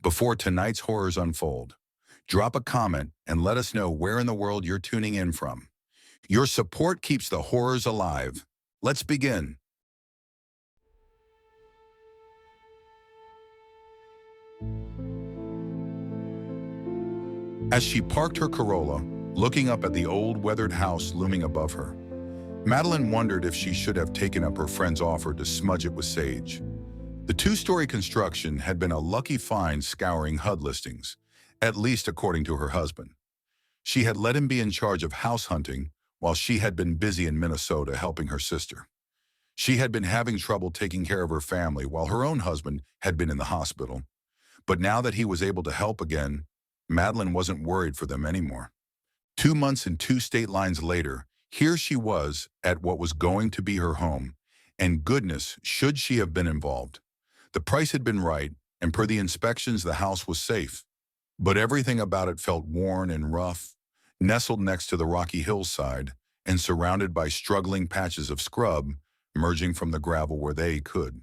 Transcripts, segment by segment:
Before tonight's horrors unfold, drop a comment and let us know where in the world you're tuning in from. Your support keeps the horrors alive. Let's begin. As she parked her Corolla, looking up at the old weathered house looming above her, Madeline wondered if she should have taken up her friend's offer to smudge it with sage. The two-story construction had been a lucky find scouring HUD listings, at least according to her husband. She had let him be in charge of house hunting while she had been busy in Minnesota helping her sister. She had been having trouble taking care of her family while her own husband had been in the hospital. But now that he was able to help again, Madeline wasn't worried for them anymore. 2 months and two state lines later, here she was at what was going to be her home, and goodness, should she have been involved. The price had been right, and per the inspections, the house was safe. But everything about it felt worn and rough, nestled next to the rocky hillside, and surrounded by struggling patches of scrub emerging from the gravel where they could.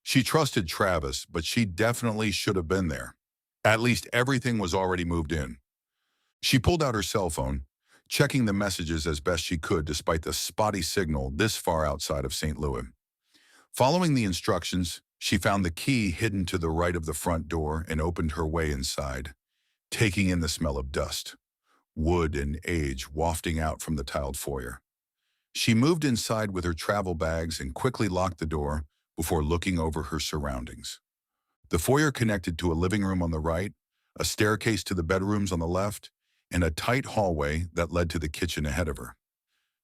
She trusted Travis, but she definitely should have been there. At least everything was already moved in. She pulled out her cell phone, checking the messages as best she could despite the spotty signal this far outside of St. Louis. Following the instructions, she found the key hidden to the right of the front door and opened her way inside, taking in the smell of dust, wood, and age wafting out from the tiled foyer. She moved inside with her travel bags and quickly locked the door before looking over her surroundings. The foyer connected to a living room on the right, a staircase to the bedrooms on the left, and a tight hallway that led to the kitchen ahead of her.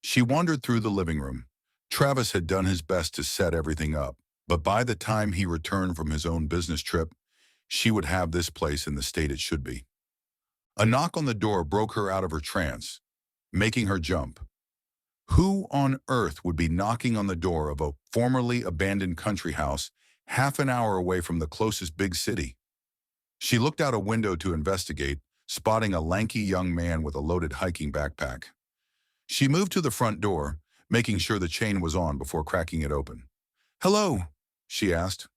She wandered through the living room. Travis had done his best to set everything up, but by the time he returned from his own business trip, she would have this place in the state it should be. A knock on the door broke her out of her trance, making her jump. Who on earth would be knocking on the door of a formerly abandoned country house half an hour away from the closest big city? She looked out a window to investigate, spotting a lanky young man with a loaded hiking backpack. She moved to the front door, making sure the chain was on before cracking it open. "Hello," she asked.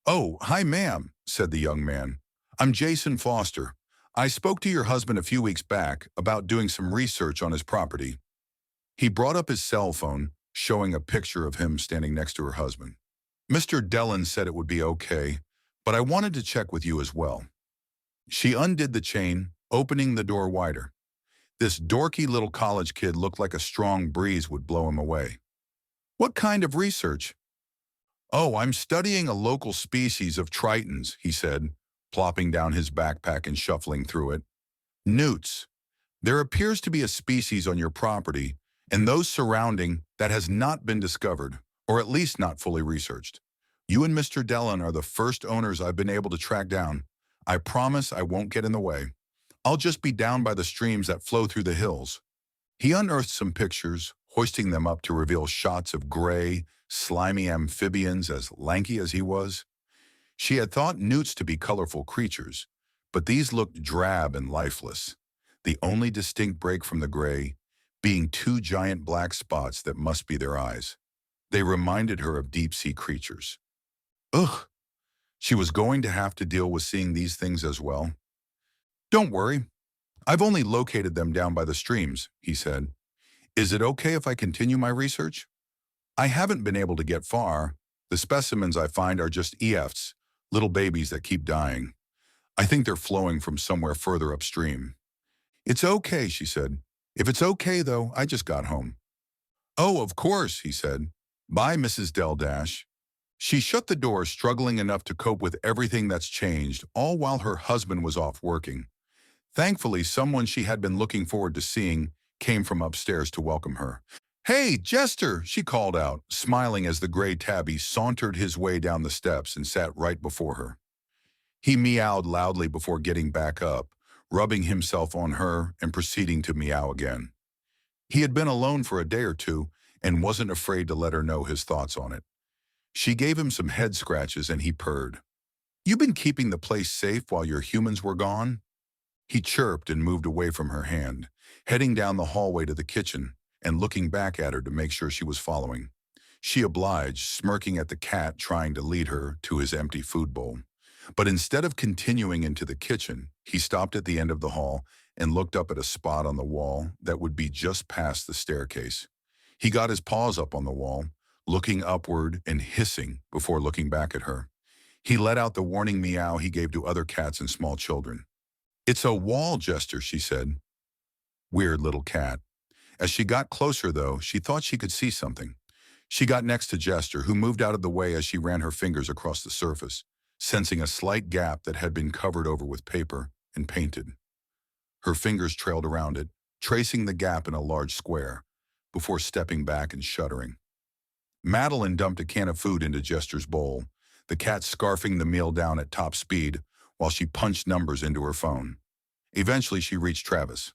"Oh, hi, ma'am," said the young man. "I'm Jason Foster. I spoke to your husband a few weeks back about doing some research on his property." He brought up his cell phone, showing a picture of him standing next to her husband. "Mr. Dellin said it would be okay, but I wanted to check with you as well." She undid the chain, opening the door wider. This dorky little college kid looked like a strong breeze would blow him away. "What kind of research?" "Oh, I'm studying a local species of tritons," he said, plopping down his backpack and shuffling through it. "Newts. There appears to be a species on your property and those surrounding that has not been discovered, or at least not fully researched. You and Mr. Dellin are the first owners I've been able to track down. I promise I won't get in the way. I'll just be down by the streams that flow through the hills." He unearthed some pictures, hoisting them up to reveal shots of gray, slimy amphibians as lanky as he was. She had thought newts to be colorful creatures, but these looked drab and lifeless, the only distinct break from the gray being two giant black spots that must be their eyes. They reminded her of deep-sea creatures. Ugh! She was going to have to deal with seeing these things as well. "Don't worry. I've only located them down by the streams," he said. "Is it okay if I continue my research? I haven't been able to get far. The specimens I find are just EFs, little babies that keep dying. I think they're flowing from somewhere further upstream." "It's okay," she said. "If it's okay, though, I just got home." "Oh, of course," he said. "Bye, Mrs. Del Dash." She shut the door, struggling enough to cope with everything that's changed, all while her husband was off working. Thankfully, someone she had been looking forward to seeing came from upstairs to welcome her. "Hey, Jester," she called out, smiling as the gray tabby sauntered his way down the steps and sat right before her. He meowed loudly before getting back up, rubbing himself on her and proceeding to meow again. He had been alone for a day or two and wasn't afraid to let her know his thoughts on it. She gave him some head scratches and he purred. "You been keeping the place safe while your humans were gone?" He chirped and moved away from her hand, heading down the hallway to the kitchen and looking back at her to make sure she was following. She obliged, smirking at the cat trying to lead her to his empty food bowl. But instead of continuing into the kitchen, he stopped at the end of the hall and looked up at a spot on the wall that would be just past the staircase. He got his paws up on the wall, looking upward and hissing before looking back at her. He let out the warning meow he gave to other cats and small children. "It's a wall gesture," she said. Weird little cat. As she got closer, though, she thought she could see something. She got next to Jester, who moved out of the way as she ran her fingers across the surface, sensing a slight gap that had been covered over with paper and painted. Her fingers trailed around it, tracing the gap in a large square, before stepping back and shuddering. Madeline dumped a can of food into Jester's bowl, the cat scarfing the meal down at top speed while she punched numbers into her phone. Eventually, she reached Travis.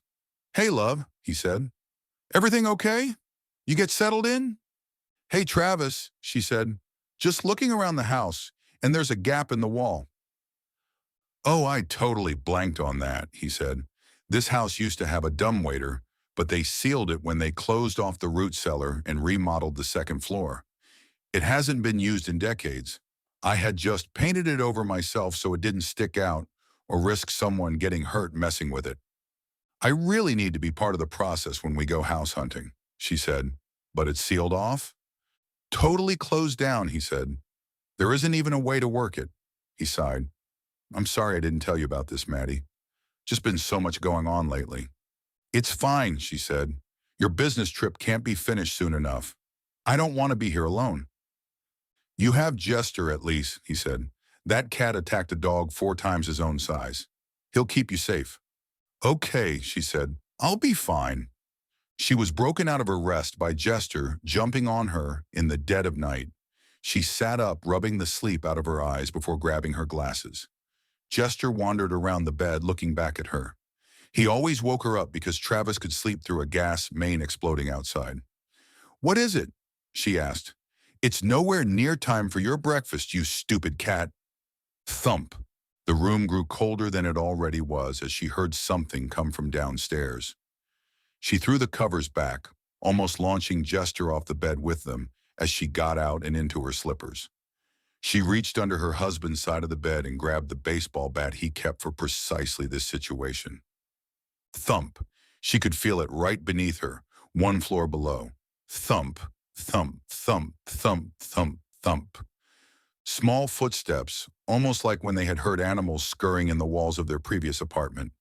"Hey, love," he said. "Everything okay? You get settled in?" "Hey, Travis," she said. "Just looking around the house, and there's a gap in the wall." "Oh, I totally blanked on that," he said. "This house used to have a dumbwaiter, but they sealed it when they closed off the root cellar and remodeled the second floor. It hasn't been used in decades. I had just painted it over myself so it didn't stick out or risk someone getting hurt messing with it. I really need to be part of the process when we go house hunting," she said. "But it's sealed off?" "Totally closed down," he said. "There isn't even a way to work it." He sighed. "I'm sorry I didn't tell you about this, Maddie. Just been so much going on lately." "It's fine," she said. "Your business trip can't be finished soon enough. I don't want to be here alone." "You have Jester at least," he said. "That cat attacked a dog 4 times his own size. He'll keep you safe." "Okay," she said. "I'll be fine." She was broken out of her rest by Jester jumping on her in the dead of night. She sat up, rubbing the sleep out of her eyes before grabbing her glasses. Jester wandered around the bed, looking back at her. He always woke her up because Travis could sleep through a gas main exploding outside. "What is it?" she asked. "It's nowhere near time for your breakfast, you stupid cat." Thump. The room grew colder than it already was as she heard something come from downstairs. She threw the covers back, almost launching Jester off the bed with them as she got out and into her slippers. She reached under her husband's side of the bed and grabbed the baseball bat he kept for precisely this situation. Thump. She could feel it right beneath her, 1 floor below. Thump, thump, thump, thump, thump, thump. Small footsteps, almost like when they had heard animals scurrying in the walls of their previous apartment.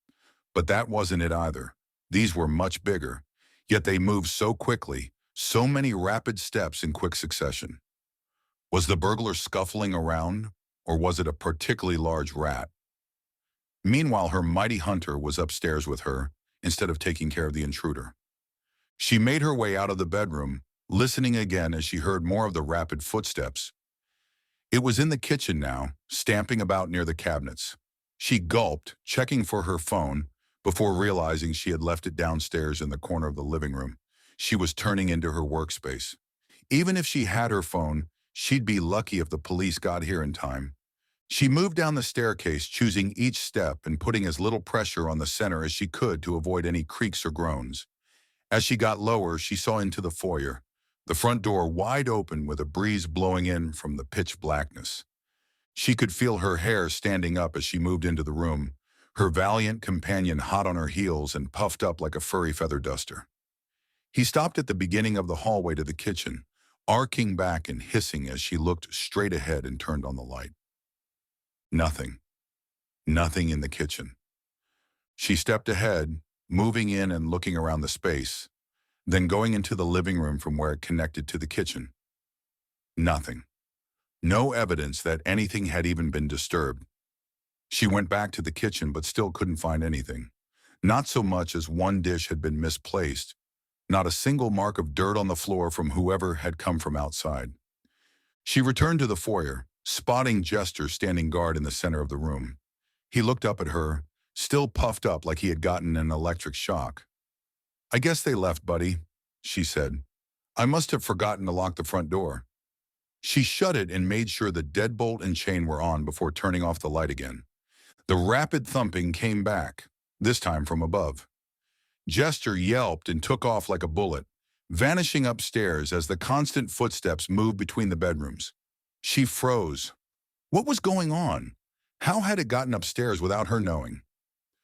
But that wasn't it either. These were much bigger, yet they moved so quickly, so many rapid steps in quick succession. Was the burglar scuffling around, or was it a particularly large rat? Meanwhile, her mighty hunter was upstairs with her, instead of taking care of the intruder. She made her way out of the bedroom, listening again as she heard more of the rapid footsteps. It was in the kitchen now, stamping about near the cabinets. She gulped, checking for her phone, before realizing she had left it downstairs in the corner of the living room. She was turning into her workspace. Even if she had her phone, she'd be lucky if the police got here in time. She moved down the staircase, choosing each step and putting as little pressure on the center as she could to avoid any creaks or groans. As she got lower, she saw into the foyer, the front door wide open with a breeze blowing in from the pitch blackness. She could feel her hair standing up as she moved into the room, her valiant companion hot on her heels and puffed up like a furry feather duster. He stopped at the beginning of the hallway to the kitchen, arcing back and hissing as she looked straight ahead and turned on the light. Nothing. Nothing in the kitchen. She stepped ahead, moving in and looking around the space, then going into the living room from where it connected to the kitchen. Nothing. No evidence that anything had even been disturbed. She went back to the kitchen but still couldn't find anything. Not so much as one dish had been misplaced, not a single mark of dirt on the floor from whoever had come from outside. She returned to the foyer, spotting Jester standing guard in the center of the room. He looked up at her, still puffed up like he had gotten an electric shock. "I guess they left, buddy," she said. "I must have forgotten to lock the front door." She shut it and made sure the deadbolt and chain were on before turning off the light again. The rapid thumping came back, this time from above. Jester yelped and took off like a bullet, vanishing upstairs as the constant footsteps moved between the bedrooms. She froze. What was going on? How had it gotten upstairs without her knowing?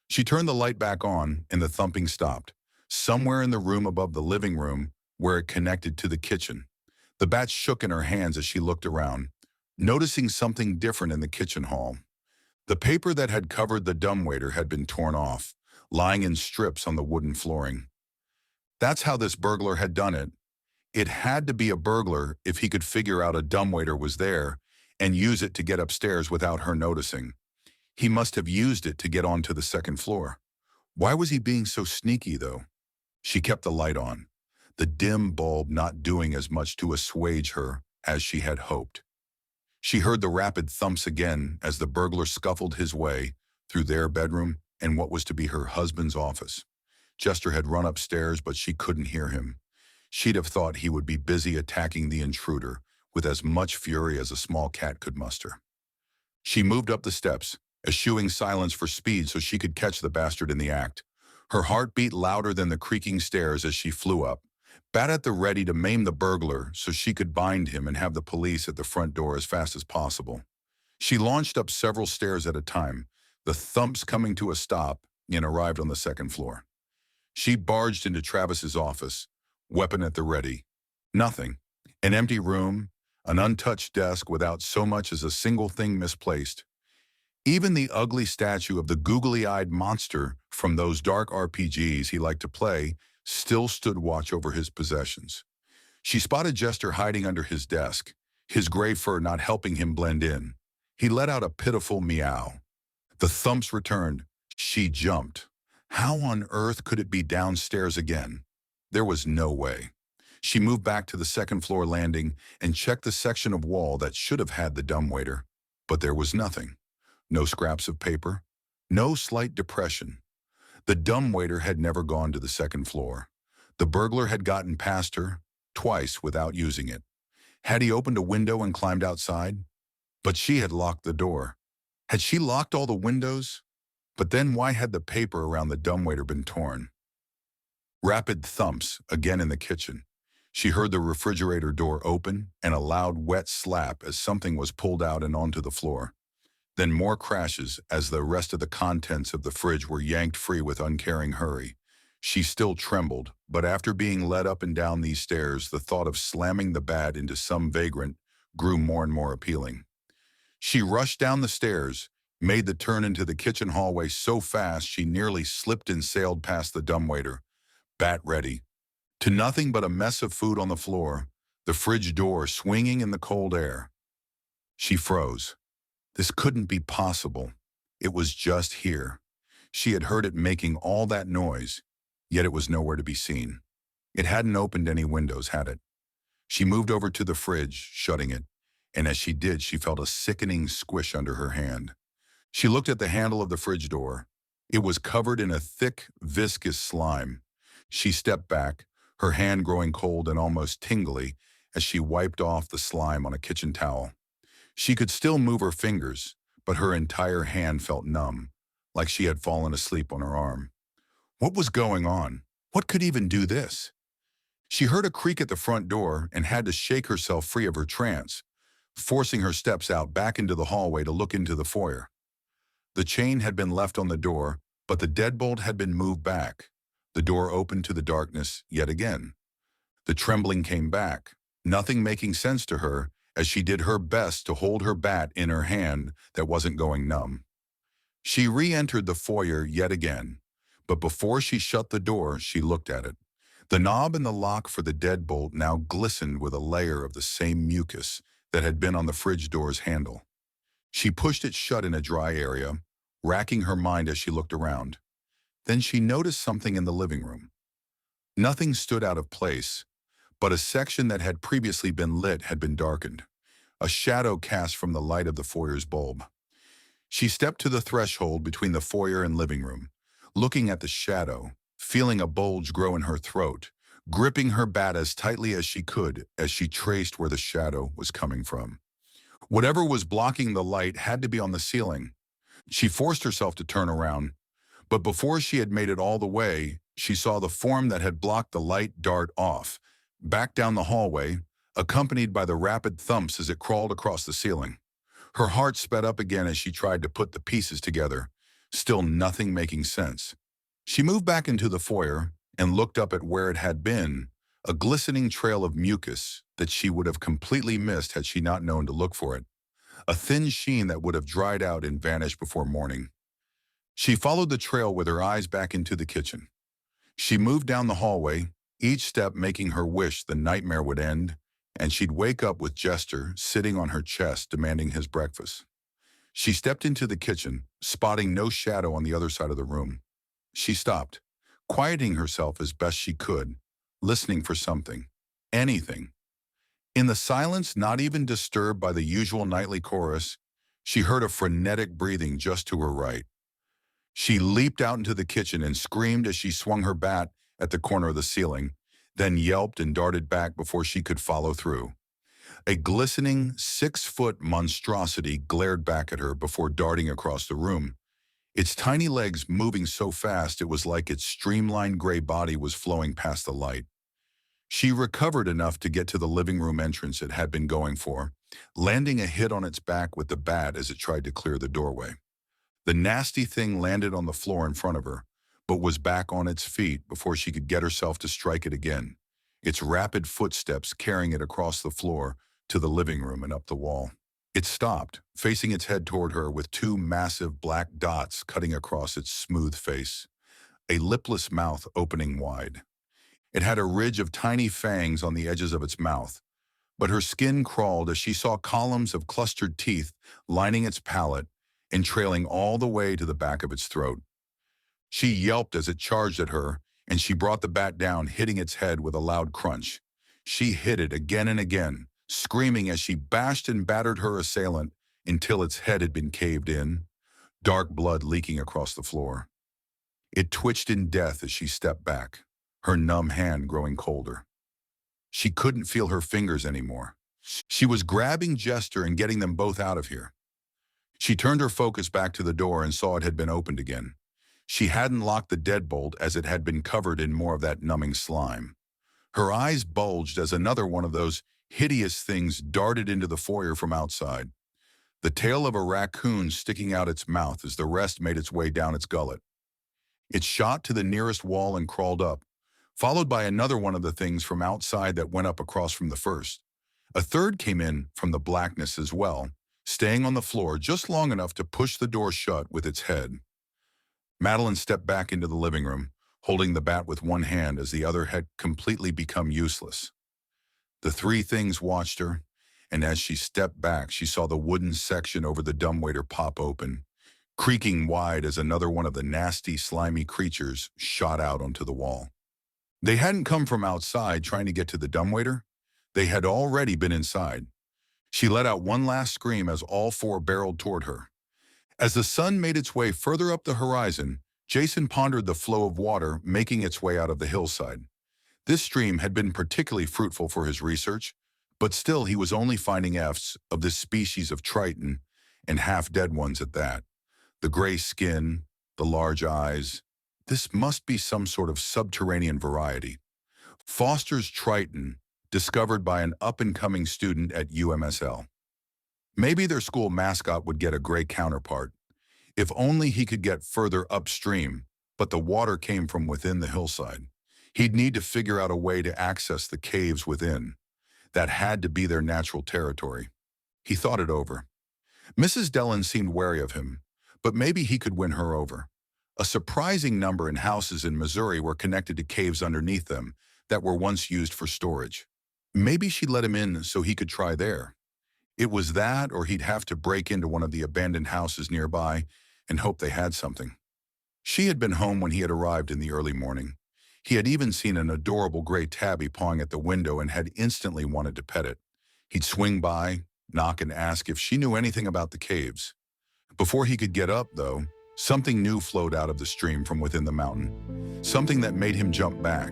She turned the light back on, and the thumping stopped, somewhere in the room above the living room where it connected to the kitchen. The bat shook in her hands as she looked around, noticing something different in the kitchen hall. The paper that had covered the dumbwaiter had been torn off, lying in strips on the wooden flooring. That's how this burglar had done it. It had to be a burglar if he could figure out a dumbwaiter was there and use it to get upstairs without her noticing. He must have used it to get onto the second floor. Why was he being so sneaky, though? She kept the light on, the dim bulb not doing as much to assuage her as she had hoped. She heard the rapid thumps again as the burglar scuffled his way through their bedroom and what was to be her husband's office. Jester had run upstairs, but she couldn't hear him. She'd have thought he would be busy attacking the intruder with as much fury as a small cat could muster. She moved up the steps, eschewing silence for speed so she could catch the bastard in the act. Her heart beat louder than the creaking stairs as she flew up, bat at the ready to maim the burglar so she could bind him and have the police at the front door as fast as possible. She launched up several stairs at a time, the thumps coming to a stop, and arrived on the second floor. She barged into Travis's office, weapon at the ready. Nothing. An empty room, an untouched desk without so much as a single thing misplaced. Even the ugly statue of the googly-eyed monster from those dark RPGs he liked to play still stood watch over his possessions. She spotted Jester hiding under his desk, his gray fur not helping him blend in. He let out a pitiful meow. The thumps returned. She jumped. How on earth could it be downstairs again? There was no way. She moved back to the second floor landing and checked the section of wall that should have had the dumbwaiter. But there was nothing. No scraps of paper. No slight depression. The dumbwaiter had never gone to the second floor. The burglar had gotten past her, twice without using it. Had he opened a window and climbed outside? But she had locked the door. Had she locked all the windows? But then why had the paper around the dumbwaiter been torn? Rapid thumps, again in the kitchen. She heard the refrigerator door open and a loud wet slap as something was pulled out and onto the floor. Then more crashes as the rest of the contents of the fridge were yanked free with uncaring hurry. She still trembled, but after being led up and down these stairs, the thought of slamming the bat into some vagrant grew more and more appealing. She rushed down the stairs, made the turn into the kitchen hallway so fast she nearly slipped and sailed past the dumbwaiter, bat ready, to nothing but a mess of food on the floor, the fridge door swinging in the cold air. She froze. This couldn't be possible. It was just here. She had heard it making all that noise, yet it was nowhere to be seen. It hadn't opened any windows, had it? She moved over to the fridge, shutting it, and as she did, she felt a sickening squish under her hand. She looked at the handle of the fridge door. It was covered in a thick, viscous slime. She stepped back, her hand growing cold and almost tingly as she wiped off the slime on a kitchen towel. She could still move her fingers, but her entire hand felt numb, like she had fallen asleep on her arm. What was going on? What could even do this? She heard a creak at the front door and had to shake herself free of her trance, forcing her steps out back into the hallway to look into the foyer. The chain had been left on the door, but the deadbolt had been moved back. The door opened to the darkness yet again. The trembling came back, nothing making sense to her as she did her best to hold her bat in her hand that wasn't going numb. She re-entered the foyer yet again, but before she shut the door, she looked at it. The knob and the lock for the deadbolt now glistened with a layer of the same mucus that had been on the fridge door's handle. She pushed it shut in a dry area, racking her mind as she looked around. Then she noticed something in the living room. Nothing stood out of place, but a section that had previously been lit had been darkened, a shadow cast from the light of the foyer's bulb. She stepped to the threshold between the foyer and living room, looking at the shadow, feeling a bulge grow in her throat, gripping her bat as tightly as she could as she traced where the shadow was coming from. Whatever was blocking the light had to be on the ceiling. She forced herself to turn around, but before she had made it all the way, she saw the form that had blocked the light dart off, back down the hallway, accompanied by the rapid thumps as it crawled across the ceiling. Her heart sped up again as she tried to put the pieces together, still nothing making sense. She moved back into the foyer and looked up at where it had been, a glistening trail of mucus that she would have completely missed had she not known to look for it, a thin sheen that would have dried out and vanished before morning. She followed the trail with her eyes back into the kitchen. She moved down the hallway, each step making her wish the nightmare would end, and she'd wake up with Jester sitting on her chest demanding his breakfast. She stepped into the kitchen, spotting no shadow on the other side of the room. She stopped, quieting herself as best she could, listening for something, anything. In the silence, not even disturbed by the usual nightly chorus, she heard a frenetic breathing just to her right. She leaped out into the kitchen and screamed as she swung her bat at the corner of the ceiling, then yelped and darted back before she could follow through. A glistening 6-foot monstrosity glared back at her before darting across the room, its tiny legs moving so fast it was like its streamlined gray body was flowing past the light. She recovered enough to get to the living room entrance it had been going for, landing a hit on its back with the bat as it tried to clear the doorway. The nasty thing landed on the floor in front of her, but was back on its feet before she could get herself to strike it again, its rapid footsteps carrying it across the floor to the living room and up the wall. It stopped, facing its head toward her with 2 massive black dots cutting across its smooth face, a lipless mouth opening wide. It had a ridge of tiny fangs on the edges of its mouth, but her skin crawled as she saw columns of clustered teeth lining its palate and trailing all the way to the back of its throat. She yelped as it charged at her, and she brought the bat down, hitting its head with a loud crunch. She hit it again and again, screaming as she bashed and battered her assailant until its head had been caved in, dark blood leaking across the floor. It twitched in death as she stepped back, her numb hand growing colder. She couldn't feel her fingers anymore. She was grabbing Jester and getting them both out of here. She turned her focus back to the door and saw it had been opened again. She hadn't locked the deadbolt as it had been covered in more of that numbing slime. Her eyes bulged as another one of those hideous things darted into the foyer from outside, the tail of a raccoon sticking out its mouth as the rest made its way down its gullet. It shot to the nearest wall and crawled up, followed by another one of the things from outside that went up across from the first. A third came in from the blackness as well, staying on the floor just long enough to push the door shut with its head. Madeline stepped back into the living room, holding the bat with one hand as the other had completely become useless. The 3 things watched her, and as she stepped back, she saw the wooden section over the dumbwaiter pop open, creaking wide as another one of the nasty, slimy creatures shot out onto the wall. They hadn't come from outside trying to get to the dumbwaiter. They had already been inside. She let out one last scream as all 4 barreled toward her. As the sun made its way further up the horizon, Jason pondered the flow of water making its way out of the hillside. This stream had been particularly fruitful for his research, but still he was only finding F's of this species of triton, and half-dead ones at that. The gray skin, the large eyes. This must be some sort of subterranean variety. Foster's triton, discovered by an up-and-coming student at UMSL. Maybe their school mascot would get a gray counterpart. If only he could get further upstream, but the water came from within the hillside. He'd need to figure out a way to access the caves within. That had to be their natural territory. He thought it over. Mrs. Dellon seemed wary of him, but maybe he could win her over. A surprising number in houses in Missouri were connected to caves underneath them that were once used for storage. Maybe she'd let him in so he could try there. It was that, or he'd have to break into one of the abandoned houses nearby and hope they had something. She had been home when he had arrived in the early morning. He had even seen an adorable gray tabby pawing at the window and had instantly wanted to pet it. He'd swing by, knock and ask if she knew anything about the caves. Before he could get up, though, something new flowed out of the stream from within the mountain. Something that made him jump back.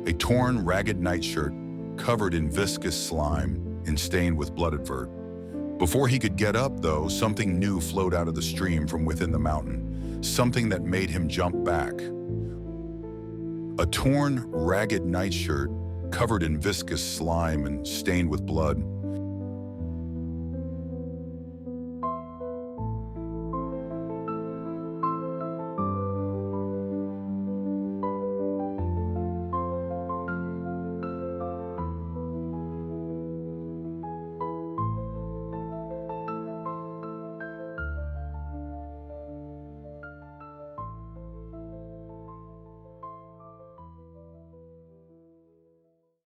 A torn, ragged nightshirt covered in viscous slime and stained with blood advert. Before he could get up, though, something new flowed out of the stream from within the mountain. Something that made him jump back. A torn, ragged nightshirt covered in viscous slime and stained with blood.